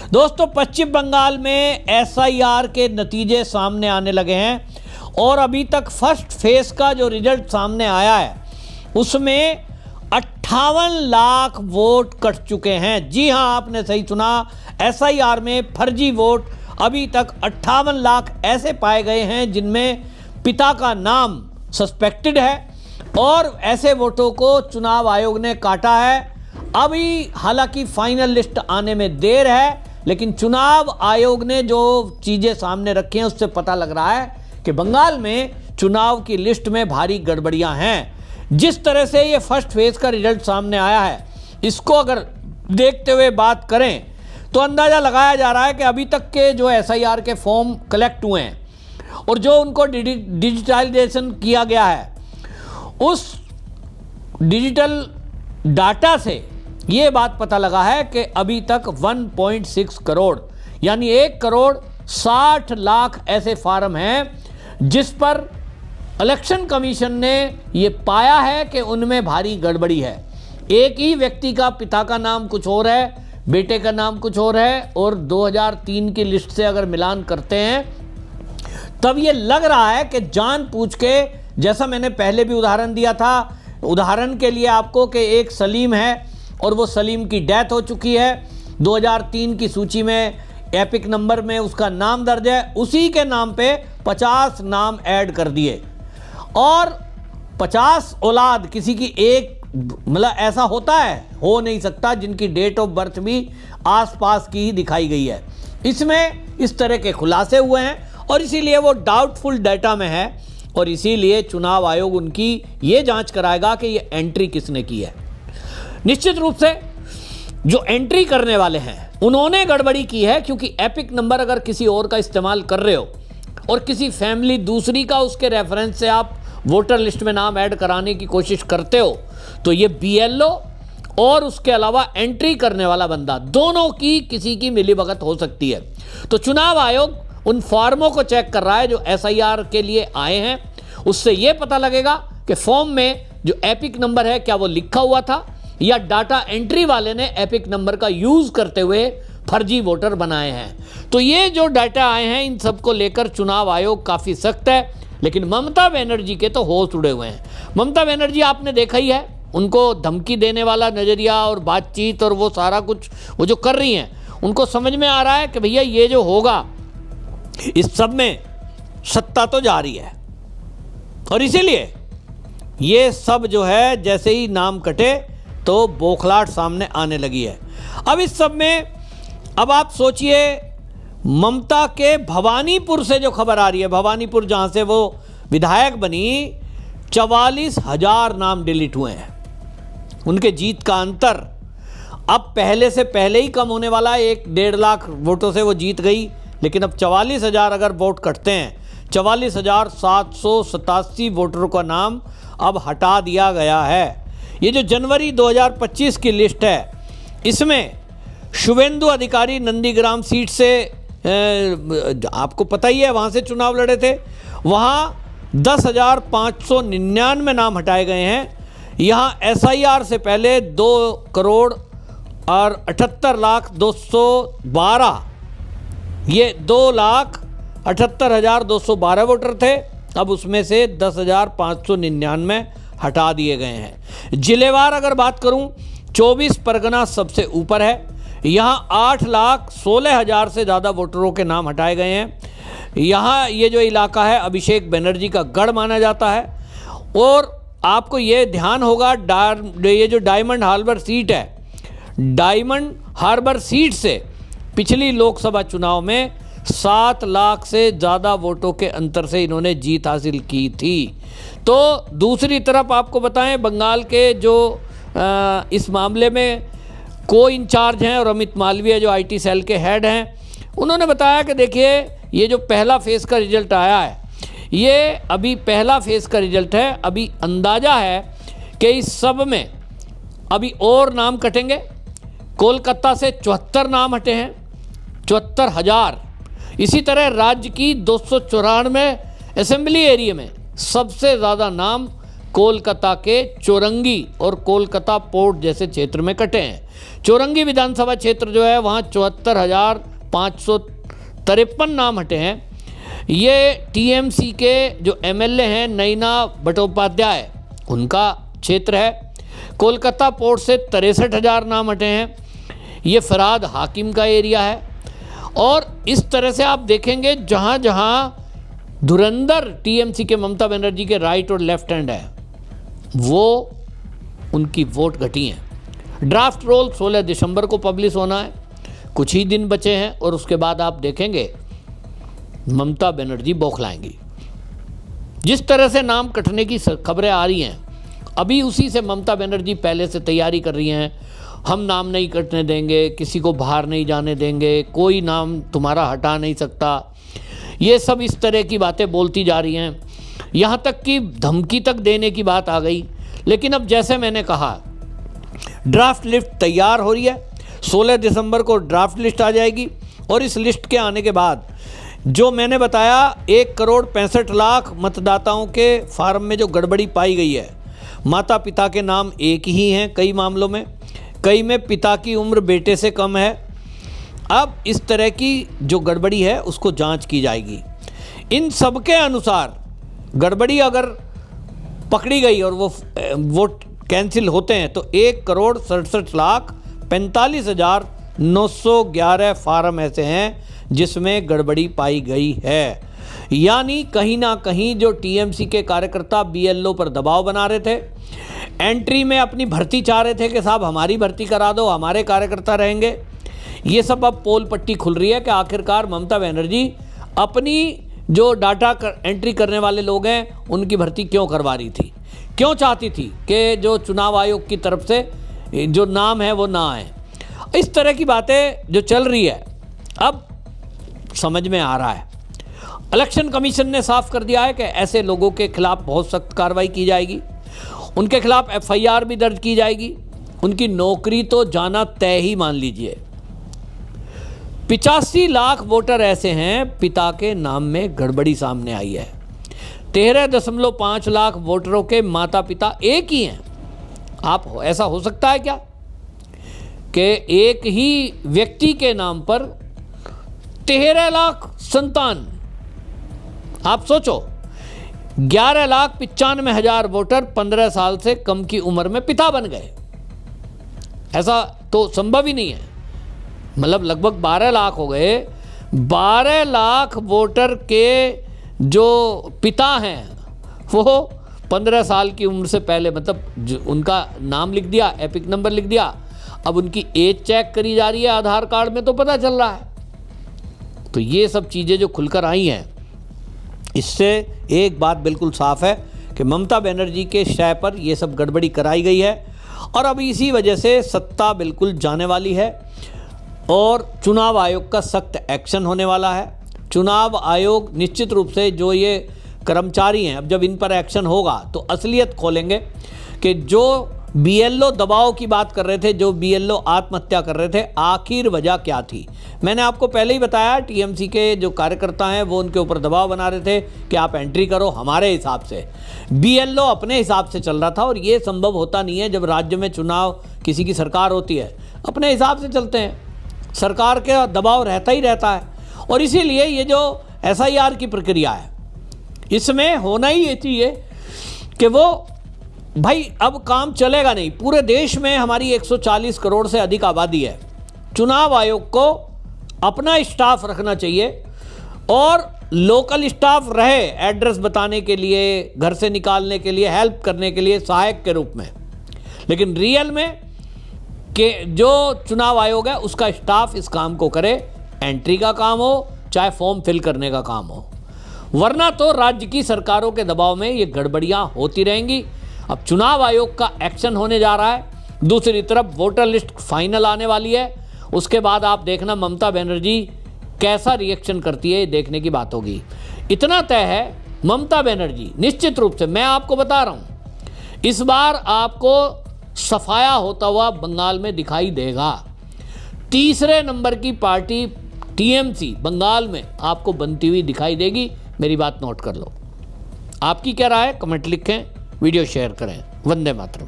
दोस्तों, पश्चिम बंगाल में एसआईआर के नतीजे सामने आने लगे हैं और अभी तक फर्स्ट फेज का जो रिजल्ट सामने आया है उसमें 58 लाख वोट कट चुके हैं। जी हां, आपने सही सुना, एसआईआर में फर्जी वोट अभी तक 58 लाख ऐसे पाए गए हैं जिनमें पिता का नाम सस्पेक्टेड है और ऐसे वोटों को चुनाव आयोग ने काटा है। अभी हालांकि फाइनल लिस्ट आने में देर है, लेकिन चुनाव आयोग ने जो चीज़ें सामने रखी हैं उससे पता लग रहा है कि बंगाल में चुनाव की लिस्ट में भारी गड़बड़ियां हैं। जिस तरह से ये फर्स्ट फेज का रिजल्ट सामने आया है, इसको अगर देखते हुए बात करें तो अंदाज़ा लगाया जा रहा है कि अभी तक के जो एसआईआर के फॉर्म कलेक्ट हुए हैं और जो उनको डिजिटलाइजेशन किया गया है, उस डिजिटल डाटा से ये बात पता लगा है कि अभी तक 1.6 करोड़ यानी 1 करोड़ 60 लाख ऐसे फार्म हैं जिस पर इलेक्शन कमीशन ने ये पाया है कि उनमें भारी गड़बड़ी है। एक ही व्यक्ति का पिता का नाम कुछ और है, बेटे का नाम कुछ और है और 2003 की लिस्ट से अगर मिलान करते हैं तब ये लग रहा है कि जानबूझ के, जैसा मैंने पहले भी उदाहरण दिया था, उदाहरण के लिए आपको कि एक सलीम है और वो सलीम की डेथ हो चुकी है, 2003 की सूची में एपिक नंबर में उसका नाम दर्ज है, उसी के नाम पे 50 नाम ऐड कर दिए और 50 औलाद किसी की एक, मतलब ऐसा होता है, हो नहीं सकता, जिनकी डेट ऑफ बर्थ भी आसपास की ही दिखाई गई है। इसमें इस तरह के खुलासे हुए हैं और इसीलिए वो डाउटफुल डाटा में है और इसीलिए चुनाव आयोग उनकी ये जांच कराएगा कि ये एंट्री किसने की है। निश्चित रूप से जो एंट्री करने वाले हैं उन्होंने गड़बड़ी की है, क्योंकि एपिक नंबर अगर किसी और का इस्तेमाल कर रहे हो और किसी फैमिली दूसरी का उसके रेफरेंस से आप वोटर लिस्ट में नाम ऐड कराने की कोशिश करते हो तो ये बीएलओ और उसके अलावा एंट्री करने वाला बंदा, दोनों की किसी की मिलीभगत हो सकती है। तो चुनाव आयोग उन फॉर्मों को चेक कर रहा है जो एसआईआर के लिए आए हैं, उससे यह पता लगेगा कि फॉर्म में जो एपिक नंबर है क्या वो लिखा हुआ था या डाटा एंट्री वाले ने एपिक नंबर का यूज करते हुए फर्जी वोटर बनाए हैं। तो ये जो डाटा आए हैं इन सबको लेकर चुनाव आयोग काफ़ी सख्त है, लेकिन ममता बनर्जी के तो होश उड़े हुए हैं। ममता बनर्जी आपने देखा ही है, उनको धमकी देने वाला नज़रिया और बातचीत और वो सारा कुछ वो जो कर रही हैं, उनको समझ में आ रहा है कि भैया ये जो होगा इस सब में सत्ता तो जा रही है और इसीलिए ये सब जो है जैसे ही नाम कटे तो बौखलाहट सामने आने लगी है। अब इस सब में अब आप सोचिए, ममता के भवानीपुर से जो खबर आ रही है, भवानीपुर जहाँ से वो विधायक बनी, 44,000 नाम डिलीट हुए हैं। उनके जीत का अंतर अब पहले से पहले ही कम होने वाला है, 1-1.5 लाख वोटों से वो जीत गई, लेकिन अब 44,000 अगर वोट कटते हैं, 44,787 वोटरों का नाम अब हटा दिया गया है। ये जो जनवरी 2025 की लिस्ट है, इसमें शुभेंदु अधिकारी नंदीग्राम सीट से आपको पता ही है वहाँ से चुनाव लड़े थे, वहाँ 10,599 नाम हटाए गए हैं। यहाँ एसआईआर से पहले 2 करोड़ और 78,212 ये 2,78,212 वोटर थे, अब उसमें से 10,599 हटा दिए गए हैं। जिलेवार अगर बात करूं, 24 परगना सबसे ऊपर है, यहाँ 8,16,000 से ज़्यादा वोटरों के नाम हटाए गए हैं। यहाँ ये जो इलाका है अभिषेक बनर्जी का गढ़ माना जाता है और आपको ये ध्यान होगा, ये जो डायमंड हार्बर सीट है, डायमंड हार्बर सीट से पिछली लोकसभा चुनाव में 7 लाख से ज़्यादा वोटों के अंतर से इन्होंने जीत हासिल की थी। तो दूसरी तरफ आपको बताएं, बंगाल के जो इस मामले में को इंचार्ज हैं और अमित मालवीय जो आईटी सेल के हेड हैं, उन्होंने बताया कि देखिए ये जो पहला फेज़ का रिजल्ट आया है, ये अभी पहला फेज़ का रिजल्ट है। अभी अंदाज़ा है कि इस सब में अभी और नाम कटेंगे। कोलकाता से 74 नाम हटे हैं, 74,000। इसी तरह राज्य की 294 असेंबली एरिया में सबसे ज़्यादा नाम कोलकाता के चौरंगी और कोलकाता पोर्ट जैसे क्षेत्र में कटे हैं। चौरंगी विधानसभा क्षेत्र जो है वहाँ 74,553 नाम हटे हैं। ये टीएमसी के जो एमएलए हैं नैना बट्टोपाध्याय उनका क्षेत्र है। कोलकाता पोर्ट से 63,000 नाम हटे हैं। ये फराद हाकिम का एरिया है। और इस तरह से आप देखेंगे जहाँ जहाँ धुरंधर टीएमसी के ममता बनर्जी के राइट और लेफ्ट हैंड है वो उनकी वोट घटी हैं। ड्राफ्ट रोल 16 दिसंबर को पब्लिश होना है, कुछ ही दिन बचे हैं और उसके बाद आप देखेंगे ममता बनर्जी बौखलाएंगी। जिस तरह से नाम कटने की खबरें आ रही हैं अभी उसी से ममता बनर्जी पहले से तैयारी कर रही हैं। हम नाम नहीं कटने देंगे, किसी को बाहर नहीं जाने देंगे, कोई नाम तुम्हारा हटा नहीं सकता, ये सब इस तरह की बातें बोलती जा रही हैं। यहाँ तक कि धमकी तक देने की बात आ गई। लेकिन अब जैसे मैंने कहा ड्राफ्ट लिस्ट तैयार हो रही है, 16 दिसंबर को ड्राफ्ट लिस्ट आ जाएगी और इस लिस्ट के आने के बाद जो मैंने बताया 1,65,00,000 मतदाताओं के फार्म में जो गड़बड़ी पाई गई है, माता पिता के नाम एक ही हैं कई मामलों में, कई में पिता की उम्र बेटे से कम है। अब इस तरह की जो गड़बड़ी है उसको जांच की जाएगी। इन सब के अनुसार गड़बड़ी अगर पकड़ी गई और वो वोट कैंसिल होते हैं तो 1,67,45,911 फार्म ऐसे हैं जिसमें गड़बड़ी पाई गई है। यानी कहीं ना कहीं जो टीएमसी के कार्यकर्ता बीएलओ पर दबाव बना रहे थे, एंट्री में अपनी भर्ती चाह रहे थे कि साहब हमारी भर्ती करा दो, हमारे कार्यकर्ता रहेंगे, ये सब अब पोल पट्टी खुल रही है कि आखिरकार ममता बनर्जी अपनी जो डाटा एंट्री करने वाले लोग हैं उनकी भर्ती क्यों करवा रही थी, क्यों चाहती थी कि जो चुनाव आयोग की तरफ से जो नाम है वो ना आए। इस तरह की बातें जो चल रही है अब समझ में आ रहा है। इलेक्शन कमीशन ने साफ कर दिया है कि ऐसे लोगों के खिलाफ बहुत सख्त कार्रवाई की जाएगी, उनके खिलाफ एफआईआर भी दर्ज की जाएगी, उनकी नौकरी तो जाना तय ही मान लीजिए। 85 लाख वोटर ऐसे हैं पिता के नाम में गड़बड़ी सामने आई है। 13.5 लाख वोटरों के माता पिता एक ही हैं। आप ऐसा हो सकता है क्या कि एक ही व्यक्ति के नाम पर 13 लाख संतान? आप सोचो 11,95,000 वोटर 15 साल से कम की उम्र में पिता बन गए। ऐसा तो संभव ही नहीं है। मतलब लगभग 12 लाख हो गए। 12 लाख वोटर के जो पिता हैं वो 15 साल की उम्र से पहले, मतलब उनका नाम लिख दिया, एपिक नंबर लिख दिया, अब उनकी एज चेक करी जा रही है आधार कार्ड में तो पता चल रहा है। तो ये सब चीज़ें जो खुलकर आई हैं इससे एक बात बिल्कुल साफ है कि ममता बनर्जी के शय पर ये सब गड़बड़ी कराई गई है और अब इसी वजह से सत्ता बिल्कुल जाने वाली है और चुनाव आयोग का सख्त एक्शन होने वाला है। चुनाव आयोग निश्चित रूप से जो ये कर्मचारी हैं, अब जब इन पर एक्शन होगा तो असलियत खोलेंगे कि जो बीएलओ दबाव की बात कर रहे थे, जो बीएलओ आत्महत्या कर रहे थे, आखिर वजह क्या थी। मैंने आपको पहले ही बताया टीएमसी के जो कार्यकर्ता हैं वो उनके ऊपर दबाव बना रहे थे कि आप एंट्री करो हमारे हिसाब से। बीएलओ अपने हिसाब से चल रहा था और ये संभव होता नहीं है। जब राज्य में चुनाव किसी की सरकार होती है अपने हिसाब से चलते हैं, सरकार का दबाव रहता ही रहता है। और इसीलिए ये जो एसआईआर की प्रक्रिया है इसमें होना ही ये चाहिए कि वो भाई अब काम चलेगा नहीं। पूरे देश में हमारी 140 करोड़ से अधिक आबादी है। चुनाव आयोग को अपना स्टाफ रखना चाहिए और लोकल स्टाफ रहे एड्रेस बताने के लिए, घर से निकालने के लिए, हेल्प करने के लिए, सहायक के रूप में। लेकिन रियल में कि जो चुनाव आयोग है उसका स्टाफ इस काम को करे, एंट्री का काम हो चाहे फॉर्म फिल करने का काम हो, वरना तो राज्य की सरकारों के दबाव में ये गड़बड़ियां होती रहेंगी। अब चुनाव आयोग का एक्शन होने जा रहा है, दूसरी तरफ वोटर लिस्ट फाइनल आने वाली है, उसके बाद आप देखना ममता बनर्जी कैसा रिएक्शन करती है, देखने की बात होगी। इतना तय है ममता बनर्जी निश्चित रूप से, मैं आपको बता रहा हूँ, इस बार आपको सफाया होता हुआ बंगाल में दिखाई देगा। तीसरे नंबर की पार्टी टीएमसी बंगाल में आपको बनती हुई दिखाई देगी। मेरी बात नोट कर लो। आपकी क्या राय है कमेंट लिखें। वीडियो शेयर करें। वंदे मातरम।